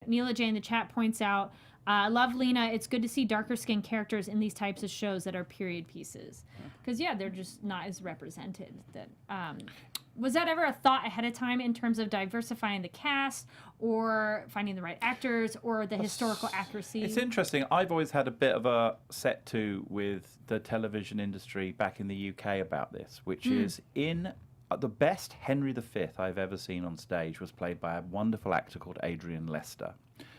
Neela J in the chat points out, love Lena. It's good to see darker skinned characters in these types of shows that are period pieces. Because, yeah, they're just not as represented. Was that ever a thought ahead of time in terms of diversifying the cast or finding the right actors or the historical accuracy? It's interesting. I've always had a bit of a set to with the television industry back in the UK about this, which is the best Henry V I've ever seen on stage was played by a wonderful actor called Adrian Lester,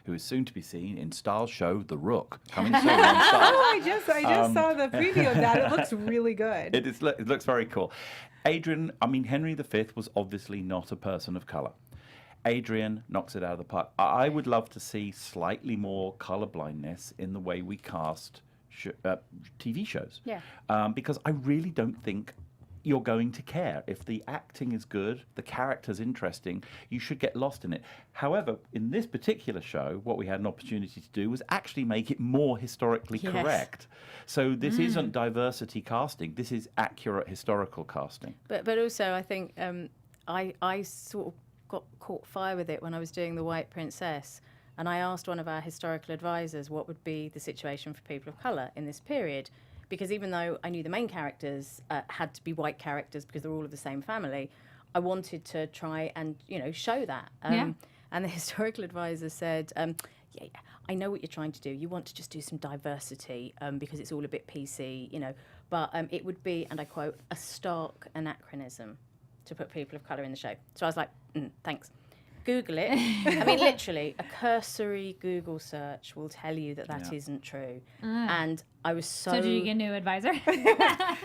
who is soon to be seen in Star's show The Rook, coming soon on Star. Oh, I just saw the preview of that. It looks really good. It looks very cool. Henry V was obviously not a person of colour. Adrian knocks it out of the park. I would love to see slightly more colour blindness in the way we cast TV shows. Yeah. Because I really don't think you're going to care. If the acting is good, the character's interesting, you should get lost in it. However, in this particular show, what we had an opportunity to do was actually make it more historically correct. So this isn't diversity casting, this is accurate historical casting. But also, I think I sort of got caught fire with it when I was doing The White Princess, and I asked one of our historical advisors what would be the situation for people of colour in this period. Because even though I knew the main characters had to be white characters because they're all of the same family, I wanted to try and, show that. And the historical advisor said, yeah, I know what you're trying to do. You want to just do some diversity because it's all a bit PC, but it would be, and I quote, a stark anachronism to put people of colour in the show. So I was like, thanks. Google it. I mean, literally, a cursory Google search will tell you that isn't true. And I was so... So did you get a new advisor?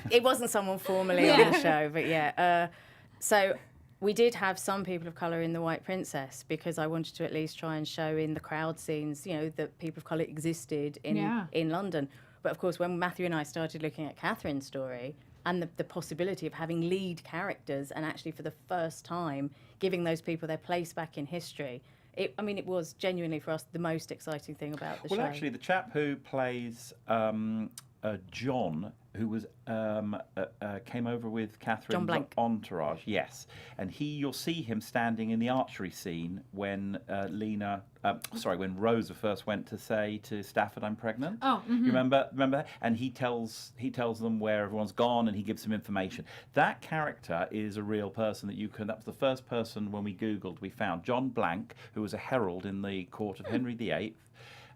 It wasn't someone formally on the show, but yeah. So we did have some people of colour in The White Princess because I wanted to at least try and show in the crowd scenes, that people of colour existed in London. But of course, when Matthew and I started looking at Catherine's story and the possibility of having lead characters and actually for the first time giving those people their place back in history, it was genuinely for us the most exciting thing about the show. Well, actually, the chap who plays John, who was came over with Catherine's entourage, yes, and you'll see him standing in the archery scene when when Rosa first went to say to Stafford, "I'm pregnant." Oh, you remember that? And he tells them where everyone's gone, and he gives some information. That character is a real person that you can. That was the first person when we Googled we found John Blank, who was a herald in the court of Henry VIII.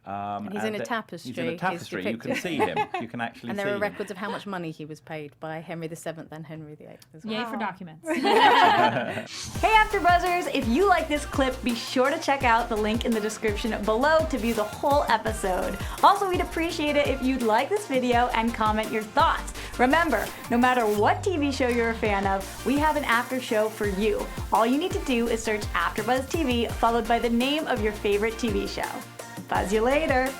And he's in a tapestry. He's in a tapestry. You can see him. You can actually see him. And there are records of how much money he was paid by Henry VII and Henry VIII as well. Yay for documents. Hey AfterBuzzers, if you like this clip, be sure to check out the link in the description below to view the whole episode. Also, we'd appreciate it if you'd like this video and comment your thoughts. Remember, no matter what TV show you're a fan of, we have an after show for you. All you need to do is search AfterBuzz TV followed by the name of your favorite TV show. Buzz you later.